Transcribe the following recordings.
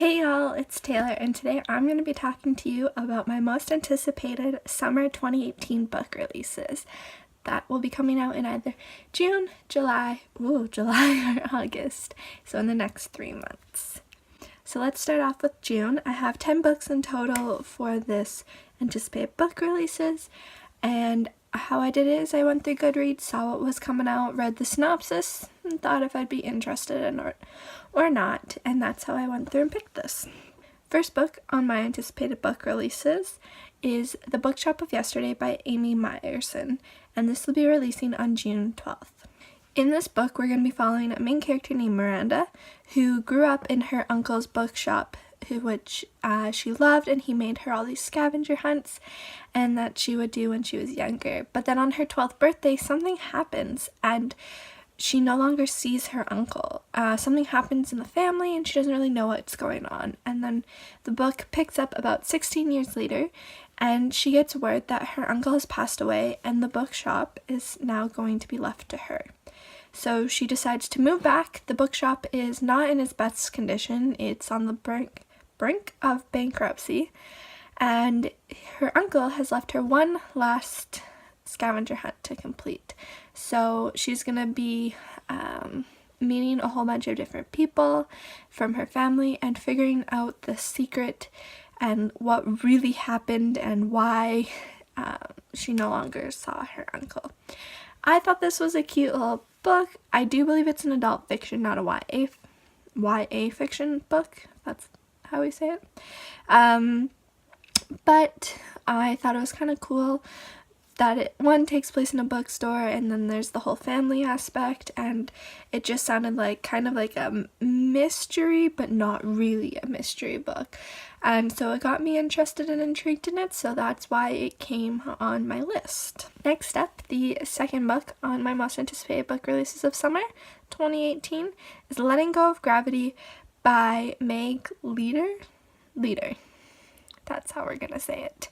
Hey y'all, it's Taylor, and today I'm going to be talking to you about my most anticipated summer 2018 book releases that will be coming out in either June, July, or August, so in the next 3 months. So let's start off with June. I have 10 books in total for this anticipated book releases, and how I did it is I went through Goodreads, saw what was coming out, read the synopsis, and thought if I'd be interested in it or not, and that's how I went through and picked this. First book on my anticipated book releases is The Bookshop of Yesterday by Amy Meyerson, and this will be releasing on June 12th. In this book, we're going to be following a main character named Miranda, who grew up in her uncle's bookshop, which she loved, and he made her all these scavenger hunts and that she would do when she was younger. But then on her 12th birthday, something happens and she no longer sees her uncle. Something happens in the family and she doesn't really know what's going on. And then the book picks up about 16 years later and she gets word that her uncle has passed away and the bookshop is now going to be left to her. So she decides to move back. The bookshop is not in its best condition. It's on the brink of bankruptcy, and her uncle has left her one last scavenger hunt to complete. So she's gonna be meeting a whole bunch of different people from her family and figuring out the secret and what really happened and why she no longer saw her uncle. I thought this was a cute little book. I do believe it's an adult fiction, not a YA fiction book. That's how we say it. But I thought it was kind of cool that it takes place in a bookstore, and then there's the whole family aspect, and it just sounded like kind of like a mystery, but not really a mystery book. And so it got me interested and intrigued in it, so that's why it came on my list. Next up, the second book on my most anticipated book releases of summer 2018 is Letting Go of Gravity by Meg Leader. That's how we're gonna say it.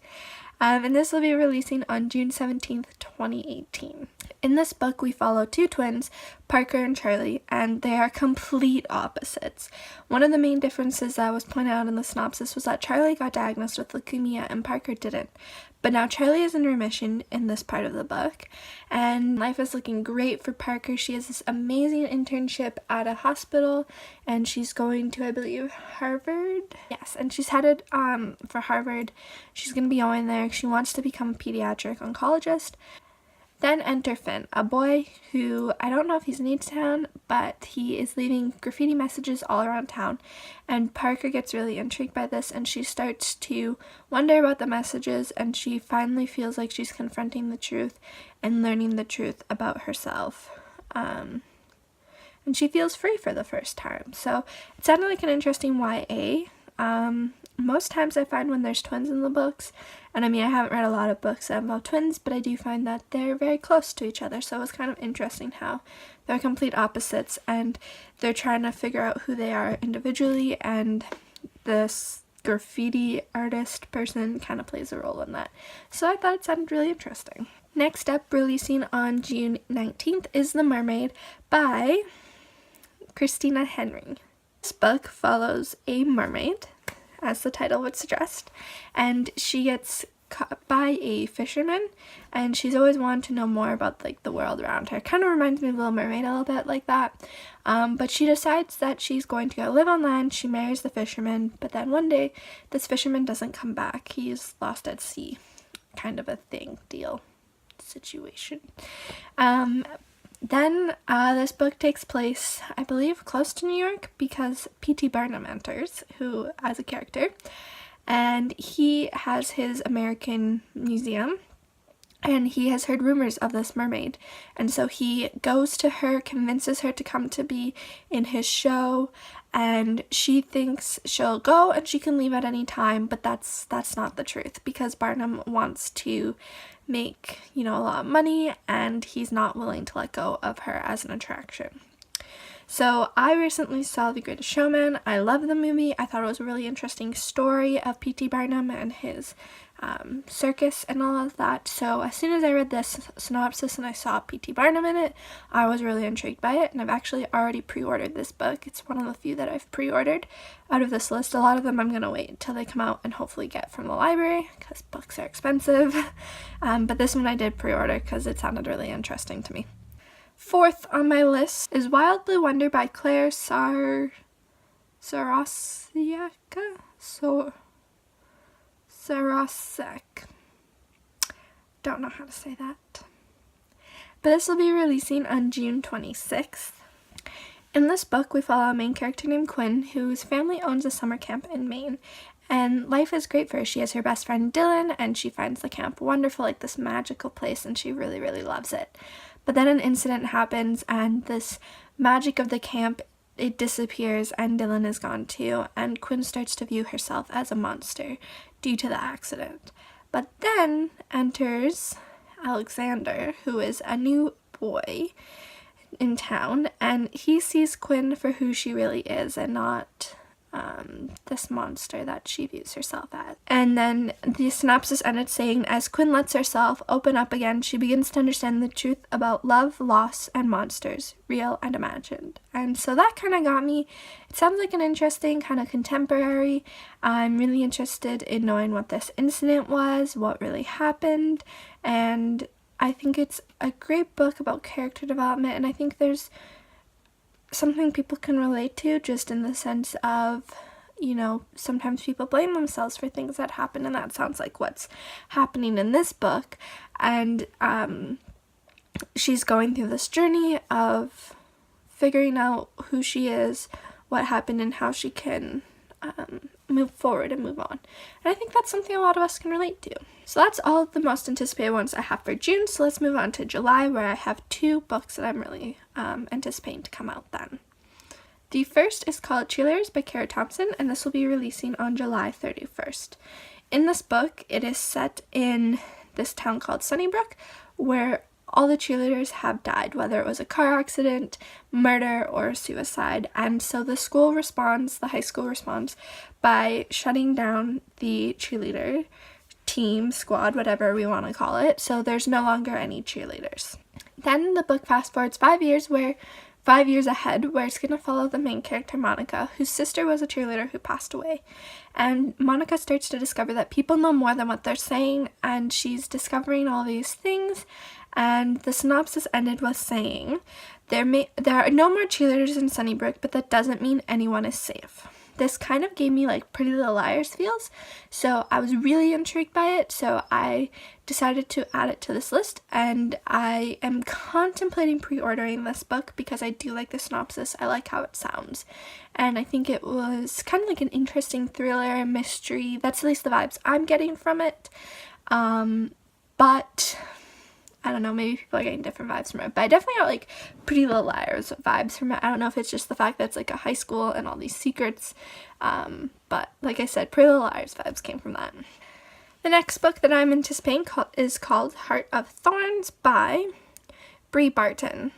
And this will be releasing on June 17th, 2018. In this book, we follow two twins, Parker and Charlie, and they are complete opposites. One of the main differences that was pointed out in the synopsis was that Charlie got diagnosed with leukemia and Parker didn't. But now Charlie is in remission in this part of the book, and life is looking great for Parker. She has this amazing internship at a hospital, and she's going to, I believe, Harvard? Yes, and she's headed for Harvard. She's going to be going there. She wants to become a pediatric oncologist. Then enter Finn, a boy who, I don't know if he's new to town, but he is leaving graffiti messages all around town. And Parker gets really intrigued by this, and she starts to wonder about the messages, and she finally feels like she's confronting the truth and learning the truth about herself. And she feels free for the first time. So it sounded like an interesting YA. Most times I find when there's twins in the books, and I mean I haven't read a lot of books about twins, but I do find that they're very close to each other, so it was kind of interesting how they're complete opposites and they're trying to figure out who they are individually, and this graffiti artist person kind of plays a role in that. So I thought it sounded really interesting. Next up, releasing on June 19th, is The Mermaid by Christina Henry. This book follows a mermaid, as the title would suggest, and she gets caught by a fisherman, and she's always wanted to know more about like the world around her. Kind of reminds me of Little Mermaid a little bit like that, but she decides that she's going to go live on land. She marries the fisherman, but then one day this fisherman doesn't come back. He's lost at sea, kind of a situation. Then this book takes place, I believe, close to New York, because P.T. Barnum enters, who as a character, and he has his American museum, and he has heard rumors of this mermaid, and so he goes to her, convinces her to come to be in his show, and she thinks she'll go and she can leave at any time, but that's not the truth, because Barnum wants to make, a lot of money, and he's not willing to let go of her as an attraction. So I recently saw The Greatest Showman. I love the movie. I thought it was a really interesting story of P.T. Barnum and his circus and all of that. So as soon as I read this synopsis and I saw P.T. Barnum in it, I was really intrigued by it, and I've actually already pre-ordered this book. It's one of the few that I've pre-ordered out of this list. A lot of them I'm going to wait until they come out and hopefully get from the library, because books are expensive. But this one I did pre-order because it sounded really interesting to me. Fourth on my list is Wild Blue Wonder by Claire Sarosiaka? Sarosek. Don't know how to say that. But this will be releasing on June 26th. In this book, we follow a main character named Quinn, whose family owns a summer camp in Maine. And life is great for her. She has her best friend Dylan, and she finds the camp wonderful, like this magical place, and she really, really loves it. But then an incident happens, and this magic of the camp, it disappears, and Dylan is gone too, and Quinn starts to view herself as a monster due to the accident. But then enters Alexander, who is a new boy in town, and he sees Quinn for who she really is and not this monster that she views herself as. And then the synopsis ended saying, as Quinn lets herself open up again, she begins to understand the truth about love, loss, and monsters, real and imagined. And so that kind of got me. It sounds like an interesting kind of contemporary. I'm really interested in knowing what this incident was, what really happened, and I think it's a great book about character development, and I think there's something people can relate to, just in the sense of, you know, sometimes people blame themselves for things that happen, and that sounds like what's happening in this book. And she's going through this journey of figuring out who she is, what happened, and how she can move forward and move on. And I think that's something a lot of us can relate to. So that's all of the most anticipated ones I have for June. So let's move on to July, where I have 2 books that I'm really anticipating to come out then. The first is called Cheerleaders by Kara Thompson, and this will be releasing on July 31st. In this book, it is set in this town called Sunnybrook, where all the cheerleaders have died, whether it was a car accident, murder, or suicide. And so the high school responds by shutting down the cheerleader team, squad, whatever we want to call it. So there's no longer any cheerleaders. Then the book fast forwards 5 years ahead, where it's going to follow the main character, Monica, whose sister was a cheerleader who passed away. And Monica starts to discover that people know more than what they're saying, and she's discovering all these things. And the synopsis ended with saying, there are no more cheerleaders in Sunnybrook, but that doesn't mean anyone is safe. This kind of gave me like Pretty Little Liars feels, so I was really intrigued by it, so I decided to add it to this list, and I am contemplating pre-ordering this book because I do like the synopsis. I like how it sounds, and I think it was kind of like an interesting thriller, mystery. That's at least the vibes I'm getting from it, but I don't know, maybe people are getting different vibes from it, but I definitely got like Pretty Little Liars vibes from it. I don't know if it's just the fact that it's like a high school and all these secrets, but like I said, Pretty Little Liars vibes came from that. The next book that I'm anticipating is called Heart of Thorns by Brie Barton,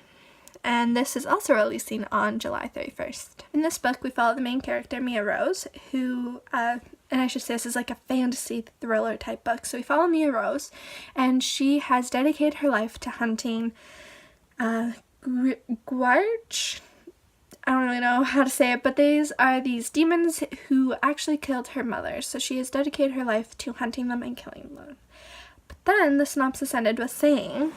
and this is also releasing on July 31st. In this book, we follow the main character, Mia Rose, who, and I should say this is like a fantasy thriller type book. So we follow Mia Rose, and she has dedicated her life to hunting Gwarch. I don't really know how to say it, but these are these demons who actually killed her mother. So she has dedicated her life to hunting them and killing them. But then the synopsis ended with saying,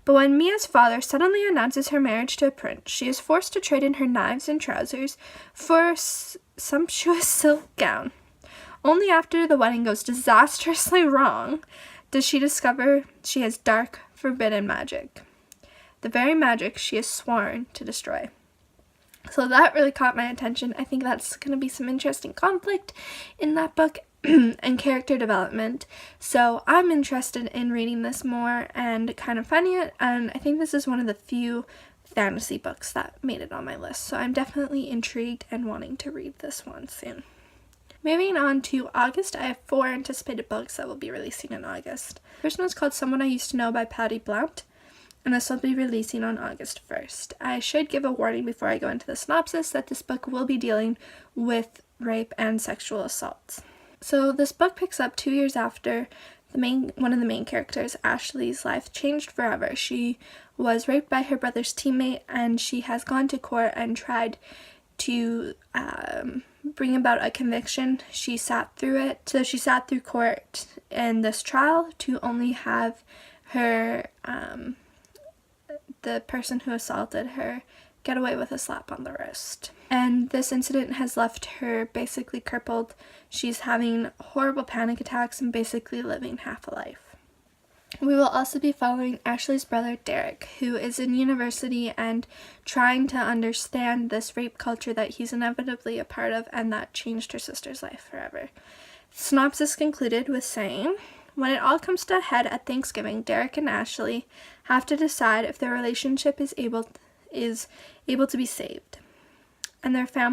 but when Mia's father suddenly announces her marriage to a prince, she is forced to trade in her knives and trousers for a sumptuous silk gown. Only after the wedding goes disastrously wrong does she discover she has dark, forbidden magic. The very magic she has sworn to destroy. So that really caught my attention. I think that's going to be some interesting conflict in that book and character development. So I'm interested in reading this more and kind of finding it, and I think this is one of the few fantasy books that made it on my list. So I'm definitely intrigued and wanting to read this one soon. Moving on to August, I have 4 anticipated books that will be releasing in August. The first one is called Someone I Used to Know by Patty Blount, and this will be releasing on August 1st. I should give a warning before I go into the synopsis that this book will be dealing with rape and sexual assault. So this book picks up 2 years after one of the main characters, Ashley's life changed forever. She was raped by her brother's teammate, and she has gone to court and tried to bring about a conviction. She sat through it. So she sat through court in this trial to only have her, the person who assaulted her, get away with a slap on the wrist. And this incident has left her basically crippled. She's having horrible panic attacks and basically living half a life. We will also be following Ashley's brother Derek, who is in university and trying to understand this rape culture that he's inevitably a part of and that changed her sister's life forever. The synopsis concluded with saying, when it all comes to a head at Thanksgiving, Derek and Ashley have to decide if their relationship is able to be saved, and if their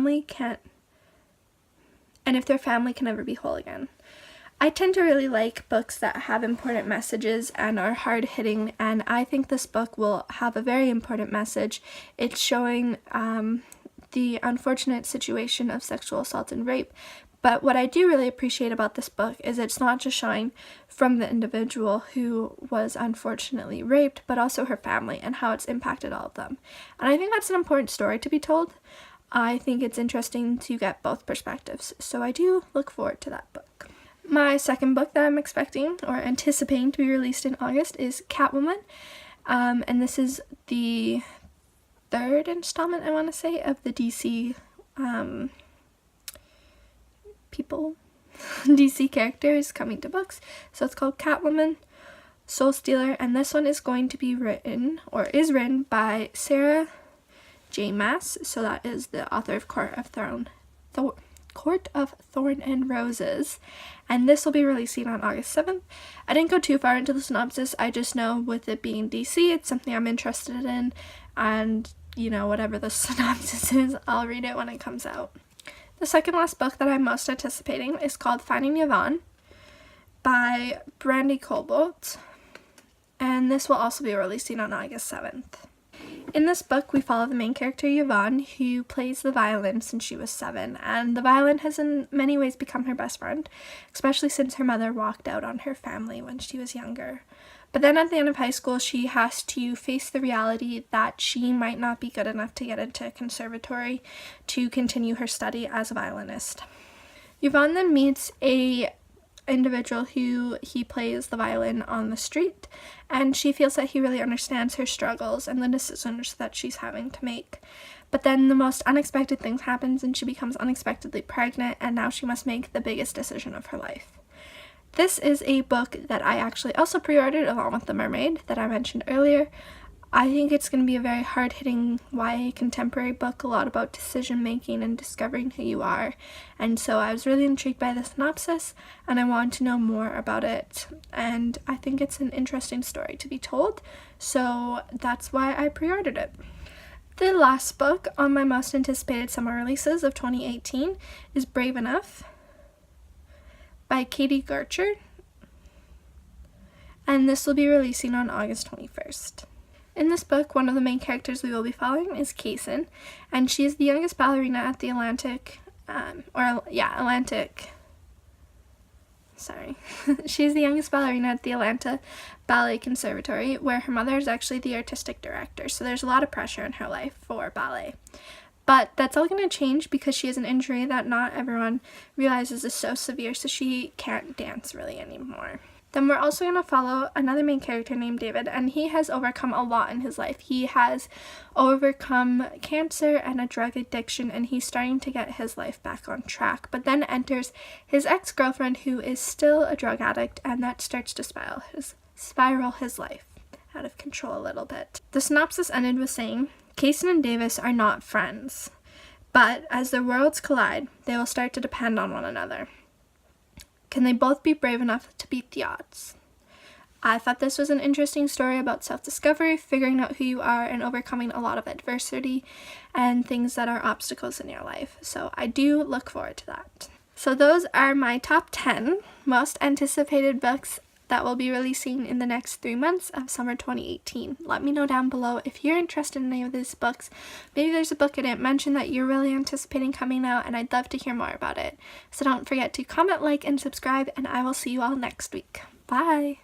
family can ever be whole again. I tend to really like books that have important messages and are hard-hitting, and I think this book will have a very important message. It's showing the unfortunate situation of sexual assault and rape, but what I do really appreciate about this book is it's not just showing from the individual who was unfortunately raped, but also her family and how it's impacted all of them. And I think that's an important story to be told. I think it's interesting to get both perspectives, so I do look forward to that book. My second book that I'm expecting or anticipating to be released in August is Catwoman, and this is the third installment, I want to say, of the DC DC characters coming to books. So it's called Catwoman, Soul Stealer, and this one is going to be written by Sarah J. Maas. So that is the author of Court of Thorn and Roses, and this will be releasing on August 7th. I didn't go too far into the synopsis. I just know with it being DC, it's something I'm interested in, and whatever the synopsis is, I'll read it when it comes out. The second last book that I'm most anticipating is called Finding Mia Vaughn by Brandy Colbolt, and this will also be releasing on August 7th. In this book, we follow the main character, Yvonne, who plays the violin since she was 7, and the violin has in many ways become her best friend, especially since her mother walked out on her family when she was younger. But then at the end of high school, she has to face the reality that she might not be good enough to get into a conservatory to continue her study as a violinist. Yvonne then meets a individual who he plays the violin on the street, and she feels that he really understands her struggles and the decisions that she's having to make. But then the most unexpected things happens, and she becomes unexpectedly pregnant, and now she must make the biggest decision of her life. This is a book that I actually also pre-ordered along with The Mermaid that I mentioned earlier. I think it's going to be a very hard-hitting YA contemporary book, a lot about decision-making and discovering who you are. And so I was really intrigued by the synopsis, and I wanted to know more about it. And I think it's an interesting story to be told, so that's why I pre-ordered it. The last book on my most anticipated summer releases of 2018 is Brave Enough by Katie Gurcher, and this will be releasing on August 21st. In this book, one of the main characters we will be following is Kaysen, and she's the youngest ballerina at the she's the youngest ballerina at the Atlanta Ballet Conservatory, where her mother is actually the artistic director, so there's a lot of pressure in her life for ballet. But that's all going to change because she has an injury that not everyone realizes is so severe, so she can't dance really anymore. Then we're also going to follow another main character named David, and he has overcome a lot in his life. He has overcome cancer and a drug addiction, and he's starting to get his life back on track. But then enters his ex-girlfriend, who is still a drug addict, and that starts to spiral his life out of control a little bit. The synopsis ended with saying, Kaysen and Davis are not friends, but as their worlds collide, they will start to depend on one another. Can they both be brave enough to beat the odds? I thought this was an interesting story about self-discovery, figuring out who you are, and overcoming a lot of adversity and things that are obstacles in your life. So I do look forward to that. So those are my top 10 most anticipated books that will be releasing in the next 3 months of summer 2018. Let me know down below if you're interested in any of these books. Maybe there's a book I didn't mention that you're really anticipating coming out, and I'd love to hear more about it. So don't forget to comment, like, and subscribe, and I will see you all next week. Bye!